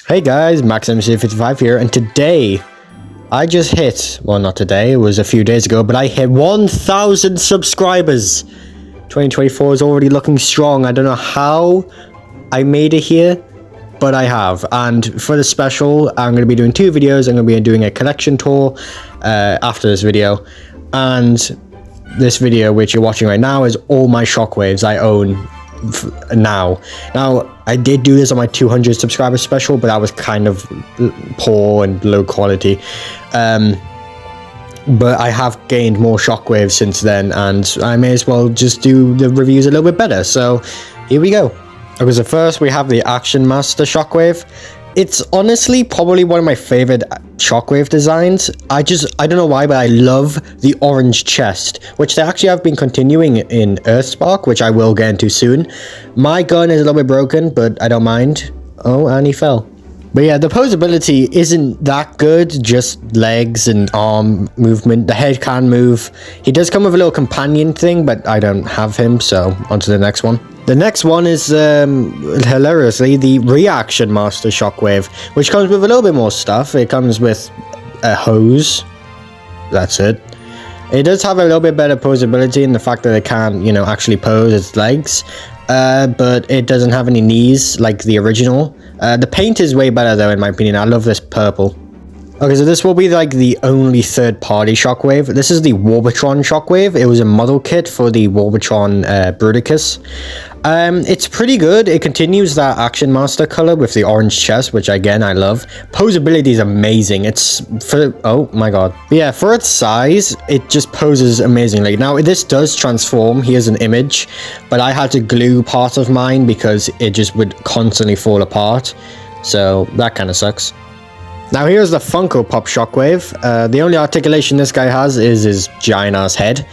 Hey guys, MaxMC55 here, and today I just hit, well not today, it was a few days ago, but I hit 1,000 subscribers. 2024 is already looking strong. I don't know how I made it here, but I have. And for the special, I'm going to be doing two videos. I'm going to be doing a collection tour after this video. And this video, which you're watching right now, is all my Shockwaves I own now. I did do this on my 200 subscriber special, but that was kind of poor and low quality. But I have gained more Shockwaves since then, and I may as well just do the reviews a little bit better. So here we go. Okay, so first we have the Action Master Shockwave. It's honestly probably one of my favorite Shockwave designs. I don't know why, but I love the orange chest, which they actually have been continuing in Earthspark, which I will get into soon. My gun is a little bit broken, but I don't mind. Oh, and he fell. But yeah, the posability isn't that good, just legs and arm movement. The head can move. He does come with a little companion thing, but I don't have him, so on to the next one. The next one is, hilariously, the Reaction Master Shockwave, which comes with a little bit more stuff. It comes with a hose. That's it. It does have a little bit better posability in the fact that it can, actually pose its legs. But it doesn't have any knees like the original. The paint is way better though, in my opinion. I love this purple. Okay, so this will be like the only third-party Shockwave. This is the Warbitron Shockwave. It was a model kit for the Warbitron Bruticus. It's pretty good. It continues that Action Master color with the orange chest, which again I love. Posability is amazing. It's for, oh my god. But yeah, for its size, it just poses amazingly. Now this does transform. Here's an image, but I had to glue part of mine because it just would constantly fall apart. So that kind of sucks. Now here's the Funko Pop Shockwave. The only articulation this guy has is his giant ass head.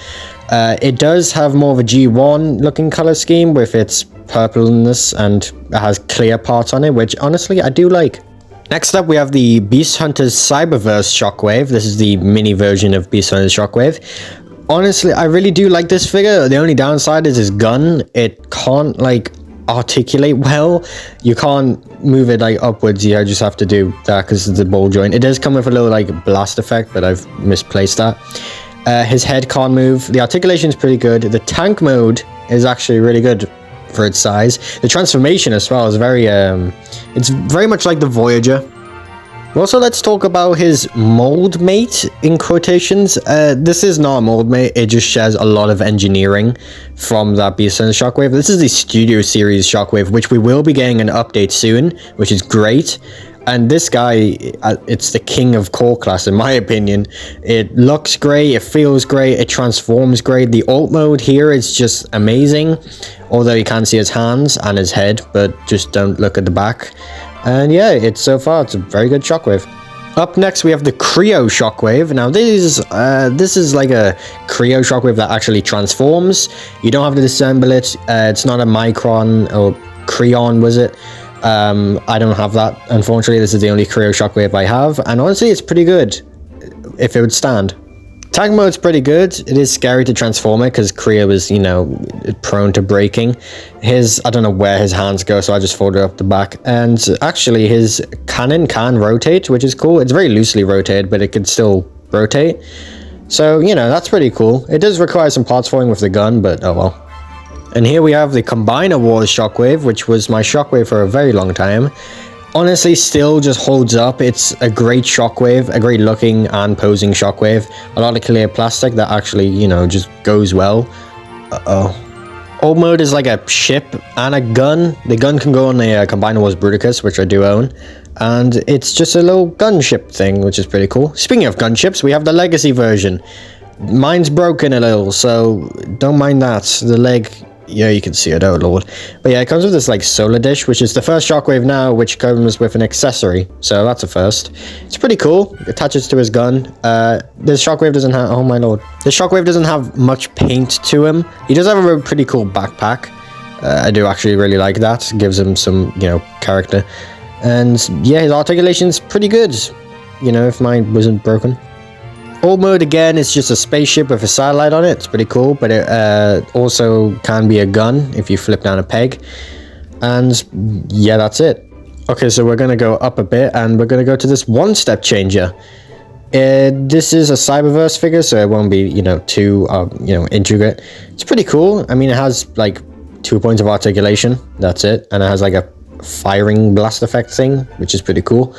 It does have more of a G1 looking color scheme with its purpleness, and it has clear parts on it, which honestly I do like. Next up we have the Beast Hunters Cyberverse Shockwave. This is the mini version of Beast Hunters Shockwave. Honestly, I really do like this figure. The only downside is his gun. It can't articulate well. You can't move it upwards. You just have to do that because it's the ball joint. It does come with a little blast effect, but I've misplaced that. His head can't move. The articulation is pretty good. The tank mode is actually really good for its size. The transformation as well is very it's very much like the Voyager. Also, let's talk about his mold mate, in quotations. This is not a mold mate, it just shares a lot of engineering from that Beast Hunters Shockwave. This is the Studio Series Shockwave, which we will be getting an update soon, which is great. And this guy, it's the king of core class, in my opinion. It looks great, it feels great, it transforms great. The alt mode here is just amazing, although you can't see his hands and his head, but just don't look at the back. And yeah, it's a very good Shockwave. Up next, we have the Creo Shockwave. Now, this is like a Creo Shockwave that actually transforms. You don't have to disassemble it. It's not a Micron or Creon, was it? I don't have that. Unfortunately, this is the only Creo Shockwave I have. And honestly, it's pretty good if it would stand. Tank mode's pretty good. It is scary to transform it because Creo is, prone to breaking. I don't know where his hands go, so I just folded up the back. And actually, his cannon can rotate, which is cool. It's very loosely rotated, but it can still rotate. So, that's pretty cool. It does require some parts for him with the gun, but oh well. And here we have the Combiner Wars Shockwave, which was my Shockwave for a very long time. Honestly, still just holds up. It's a great Shockwave, a great looking and posing Shockwave. A lot of clear plastic that actually, just goes well. Alt mode is like a ship and a gun. The gun can go on a Combiner Wars Bruticus, which I do own. And it's just a little gunship thing, which is pretty cool. Speaking of gunships, we have the Legacy version. Mine's broken a little, so don't mind that. The leg... yeah, you can see it, oh lord. But yeah, it comes with this solar dish, which is the first Shockwave now, which comes with an accessory. So that's a first. It's pretty cool. It attaches to his gun. This Shockwave doesn't have, oh my lord. This Shockwave doesn't have much paint to him. He does have a pretty cool backpack. I do actually really like that. It gives him some, character. And yeah, his articulation's pretty good. If mine wasn't broken. Alt mode again is just a spaceship with a satellite on it. It's pretty cool, but it also can be a gun if you flip down a peg. And yeah, that's it. Okay, so we're going to go up a bit, and we're going to go to this one-step changer. This is a Cyberverse figure, so it won't be, you know, too, intricate. It's pretty cool. I mean, it has, like, 2 points of articulation. That's it. And it has, like, a firing blast effect thing, which is pretty cool.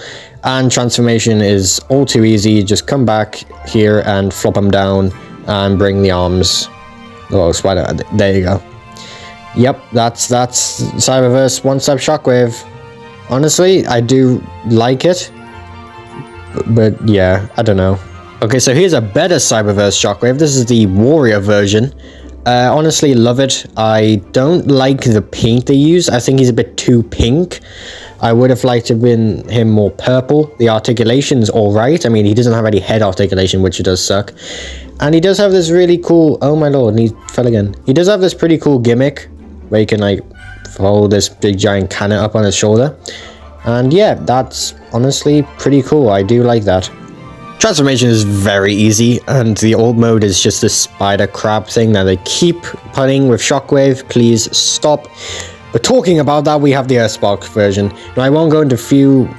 And transformation is all too easy. Just come back here and flop them down and bring the arms. Oh, spider. There you go. Yep, that's Cyberverse one-step Shockwave. Honestly, I do like it, but yeah, I don't know. Okay, so here's a better Cyberverse Shockwave. This is the Warrior version. Honestly, love it. I don't like the paint they use. I think he's a bit too pink. I would have liked to have been him more purple. The articulation's alright. I mean, he doesn't have any head articulation, which does suck. And he does have this really cool... Oh my lord, he fell again. He does have this pretty cool gimmick where you can, like, fold this big giant cannon up on his shoulder. And yeah, that's honestly pretty cool. I do like that. Transformation is very easy, and the old mode is just this spider crab thing that they keep putting with Shockwave. Please stop. But talking about that, we have the Earthspark version. Now, I won't go into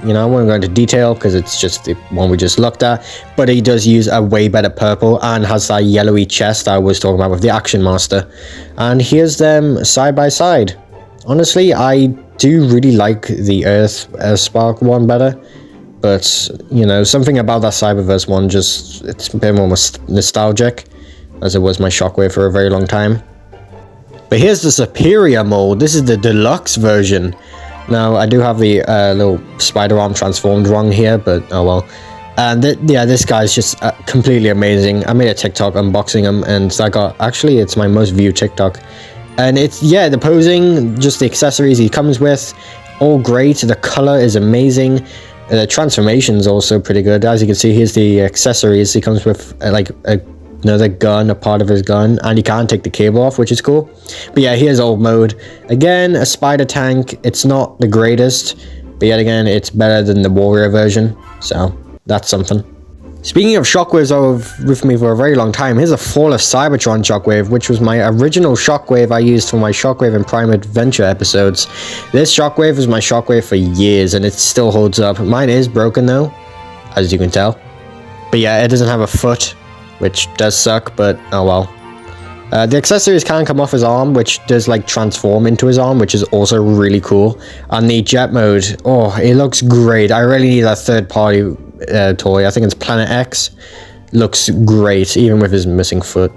I won't go into detail because it's just the one we just looked at, but he does use a way better purple and has that yellowy chest I was talking about with the Action Master. And here's them side by side. Honestly, I do really like the Earthspark one better. But, you know, something about that Cyberverse one it's a bit more nostalgic, as it was my Shockwave for a very long time. But here's the superior mold. This is the deluxe version. Now, I do have the little spider arm transformed wrong here, but oh well. And yeah, this guy's just completely amazing. I made a TikTok unboxing him, and that got, actually, it's my most viewed TikTok. And it's, yeah, the posing, just the accessories he comes with, all great. The color is amazing. The transformation is also pretty good. As you can see, here's the accessories. He comes with like another gun, a part of his gun, and you can take the cable off, which is cool. But yeah, here's old mode. Again, a spider tank. It's not the greatest, but yet again, it's better than the Warrior version. So that's something. Speaking of Shockwaves with me for a very long time, here's a Fall of Cybertron Shockwave, which was my original Shockwave I used for my Shockwave and Prime Adventure episodes. This Shockwave was my Shockwave for years, and it still holds up. Mine is broken though, as you can tell. But yeah, it doesn't have a foot, which does suck, but oh well. The accessories can come off his arm, which does like transform into his arm, which is also really cool. And the jet mode, oh, it looks great. I really need that third party toy. I think it's Planet X. Looks great, even with his missing foot.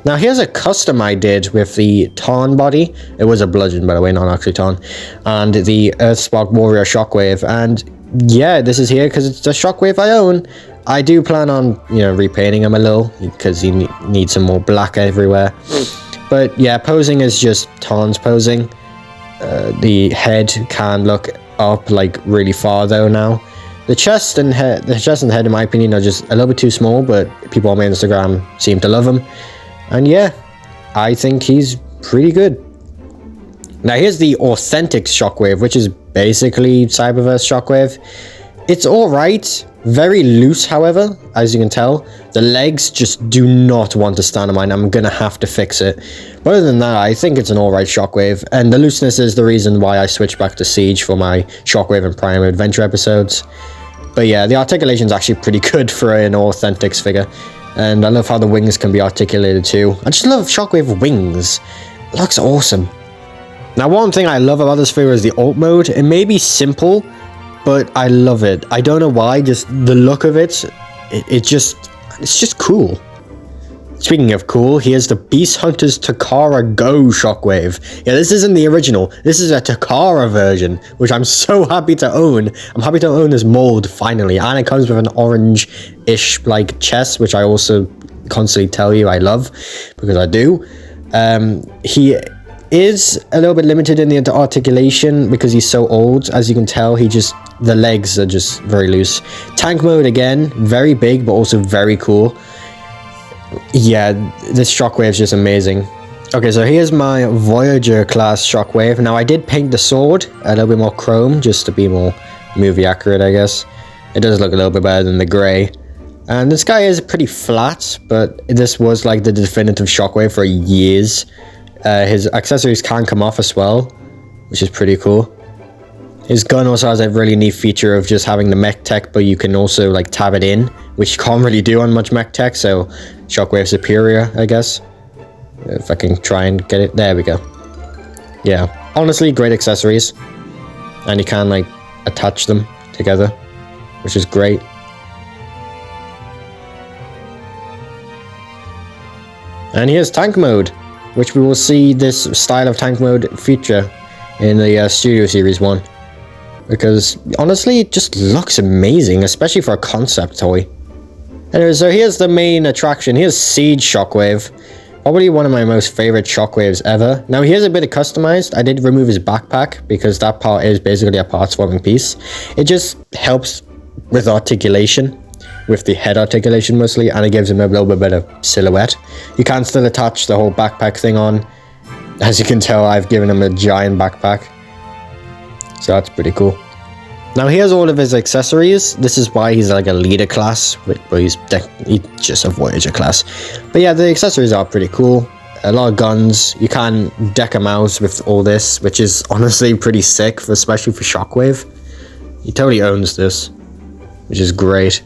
Now here's a custom I did with the Tarn body. It was a bludgeon, by the way, not actually Tarn. And the Earthspark Warrior Shockwave. And yeah, this is here because it's the Shockwave I own. I do plan on, repainting him a little because he needs some more black everywhere. But yeah, posing is just Tarn's posing. The head can look up like really far though now. The chest and head, in my opinion, are just a little bit too small, but people on my Instagram seem to love him. And yeah, I think he's pretty good. Now here's the authentic Shockwave, which is basically Cyberverse Shockwave. It's alright, very loose however, as you can tell. The legs just do not want to stand on mine. I'm gonna have to fix it. But other than that, I think it's an alright Shockwave, and the looseness is the reason why I switched back to Siege for my Shockwave and Prime Adventure episodes. But yeah, the articulation is actually pretty good for an Authentics figure. And I love how the wings can be articulated too. I just love Shockwave wings. It looks awesome. Now one thing I love about this figure is the alt mode. It may be simple, but I love it. I don't know why, just the look of it, it's just cool. Speaking of cool, here's the Beast Hunters Takara Go Shockwave. Yeah, this isn't the original. This is a Takara version, which I'm so happy to own. I'm happy to own this mold, finally. And it comes with an orange-ish, like, chest, which I also constantly tell you I love, because I do. He is a little bit limited in the articulation because he's so old. As you can tell, the legs are just very loose. Tank mode, again, very big, but also very cool. Yeah, this Shockwave is just amazing. Okay, so here's my Voyager class Shockwave. Now, I did paint the sword a little bit more chrome, just to be more movie accurate, I guess. It does look a little bit better than the grey. And this guy is pretty flat, but this was like the definitive Shockwave for years. His accessories can come off as well, which is pretty cool. His gun also has a really neat feature of just having the mech tech, but you can also like tab it in, which you can't really do on much mech tech, so Shockwave superior, I guess. If I can try and get it, there we go. Yeah, honestly, great accessories. And you can like attach them together, which is great. And here's tank mode, which we will see this style of tank mode feature in the Studio Series 1. Because honestly, it just looks amazing, especially for a concept toy. Anyway, so here's the main attraction. Here's Siege Shockwave. Probably one of my most favorite Shockwaves ever. Now, here's a bit of customized. I did remove his backpack because that part is basically a part swapping piece. It just helps with articulation, with the head articulation mostly, and it gives him a little bit better silhouette. You can still attach the whole backpack thing on. As you can tell, I've given him a giant backpack. So that's pretty cool. Now here's all of his accessories. This is why he's like a leader class, but he's just a Voyager class. But yeah, the accessories are pretty cool. A lot of guns. You can deck him out with all this, which is honestly pretty sick, especially for Shockwave. He totally owns this, which is great.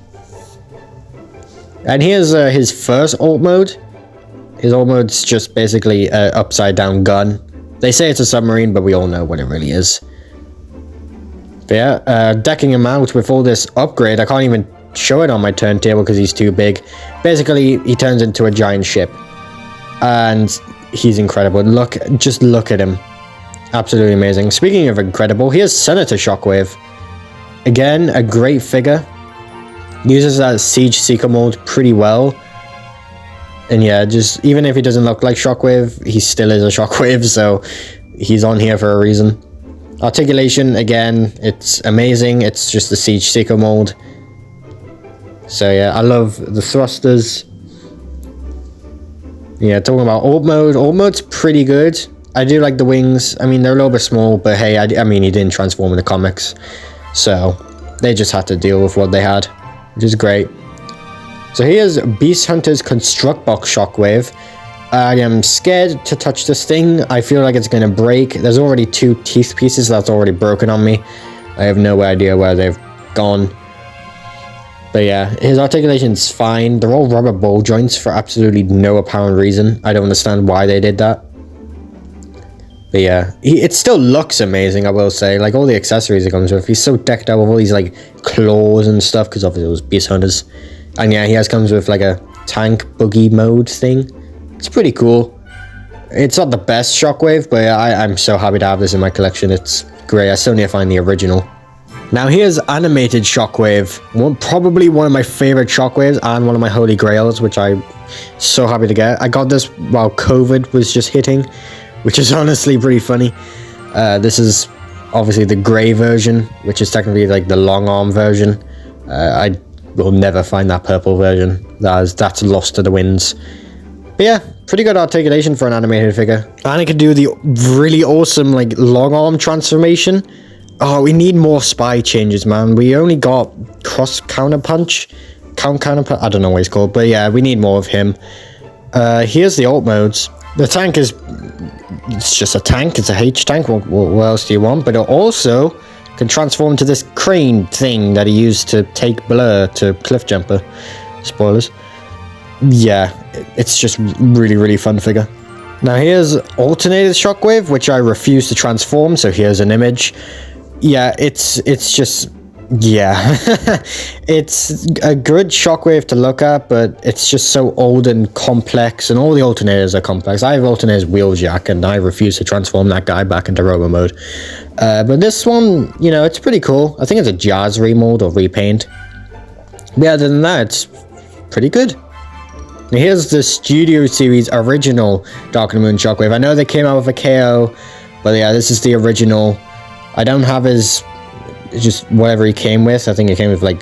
And here's his first alt mode. His alt mode's just basically an upside down gun. They say it's a submarine, but we all know what it really is. But yeah, decking him out with all this upgrade. I can't even show it on my turntable because he's too big. Basically, he turns into a giant ship. And he's incredible. Just look at him. Absolutely amazing. Speaking of incredible, here's Senator Shockwave. Again, a great figure. Uses that Siege Seeker mold pretty well. And yeah, just even if he doesn't look like Shockwave, he still is a Shockwave, so he's on here for a reason. Articulation, again, it's amazing. It's just the Siege Seeker mold. So yeah, I love the thrusters. Yeah, talking about alt mode. Alt mode's pretty good. I do like the wings. I mean, they're a little bit small, but hey, I mean, he didn't transform in the comics. So they just had to deal with what they had, which is great. So here's Beast Hunter's Construct Box Shockwave. I am scared to touch this thing. I feel like it's going to break. There's already 2 teeth pieces that's already broken on me. I have no idea where they've gone. But yeah, his articulation's fine. They're all rubber ball joints for absolutely no apparent reason. I don't understand why they did that. But yeah, it still looks amazing, I will say. Like, all the accessories it comes with. He's so decked out with all these, like, claws and stuff, because obviously it was Beast Hunters. And yeah, he comes with, like, a tank buggy mode thing. It's pretty cool. It's not the best Shockwave, but I'm so happy to have this in my collection. It's great. I still need to find the original. Now here's Animated Shockwave. Probably one of my favorite Shockwaves and one of my holy grails, which I'm so happy to get. I got this while COVID was just hitting, which is honestly pretty funny. This is obviously the grey version, which is technically like the long arm version. I will never find that purple version. That's lost to the winds. But yeah, pretty good articulation for an animated figure. And it can do the really awesome, like, long arm transformation. Oh, we need more spy changes, man. We only got cross counterpunch. Counterpunch? I don't know what he's called. But yeah, we need more of him. Here's the alt modes. The tank is... It's just a tank. It's a H tank. What else do you want? But it also can transform to this crane thing that he used to take Blur to Cliffjumper. Spoilers. Yeah, it's just really, really fun figure. Now here's Alternated Shockwave, which I refuse to transform, so here's an image. Yeah, it's just... Yeah. It's a good Shockwave to look at, but it's just so old and complex, and all the alternators are complex. I have Alternator's Wheeljack, and I refuse to transform that guy back into Robo mode. But this one, you know, it's pretty cool. I think it's a Jazz remold or repaint. But other than that, it's pretty good. Now here's the Studio Series original Dark of the Moon Shockwave. I know they came out with a KO, but yeah, this is the original. I don't have his... just whatever he came with. I think it came with like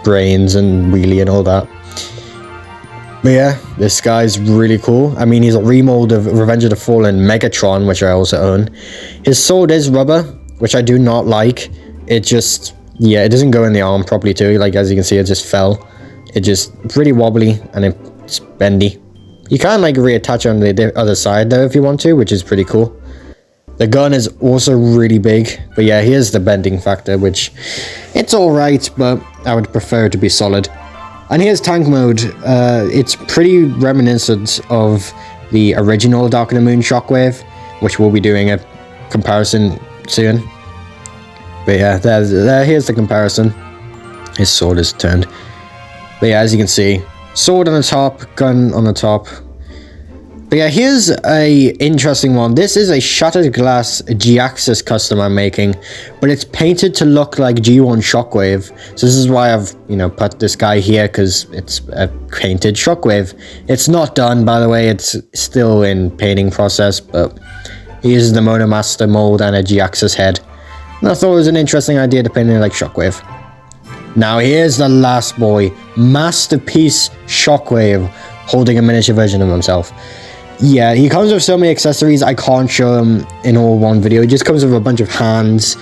brains and wheelie and all that. But yeah, this guy's really cool. I mean, he's a remold of Revenge of the Fallen Megatron, which I also own. His sword is rubber, which I do not like. It just, yeah, it doesn't go in the arm properly too. Like, as you can see, it just fell. It just pretty wobbly and it's bendy. You can like reattach on the other side though if you want to, which is pretty cool. The gun is also really big, but yeah, here's the bending factor, which it's alright, but I would prefer it to be solid. And here's tank mode. It's pretty reminiscent of the original Dark of the Moon Shockwave, which we'll be doing a comparison soon. But yeah, here's the comparison. His sword is turned. But yeah, as you can see, sword on the top, gun on the top. But yeah, here's a interesting one. This is a shattered glass G-axis custom I'm making, but it's painted to look like G1 Shockwave. So this is why I've, put this guy here, because it's a painted Shockwave. It's not done, by the way. It's still in painting process, but he uses the Monomaster mold and a G-axis head. And I thought it was an interesting idea to paint it like Shockwave. Now here's the last boy, Masterpiece Shockwave, holding a miniature version of himself. Yeah, he comes with so many accessories, I can't show them in all one video. It just comes with a bunch of hands,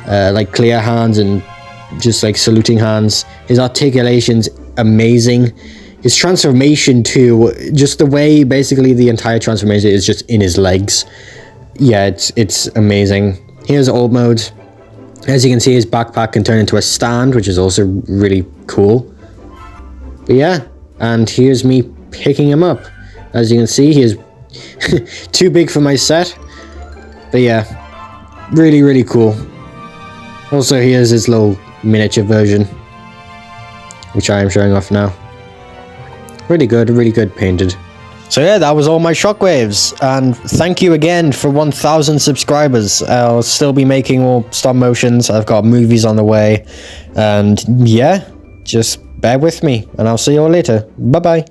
like clear hands and just like saluting hands. His articulation's amazing. His transformation too, just the way basically the entire transformation is just in his legs. Yeah, it's amazing. Here's old mode. As you can see, his backpack can turn into a stand, which is also really cool. But yeah, and here's me picking him up. As you can see, he is too big for my set. But yeah, really, really cool. Also, here's his little miniature version, which I am showing off now. Really good painted. So yeah, that was all my Shockwaves, and thank you again for 1,000 subscribers. I'll still be making more stop motions. I've got movies on the way, and yeah, just bear with me, and I'll see you all later. Bye bye.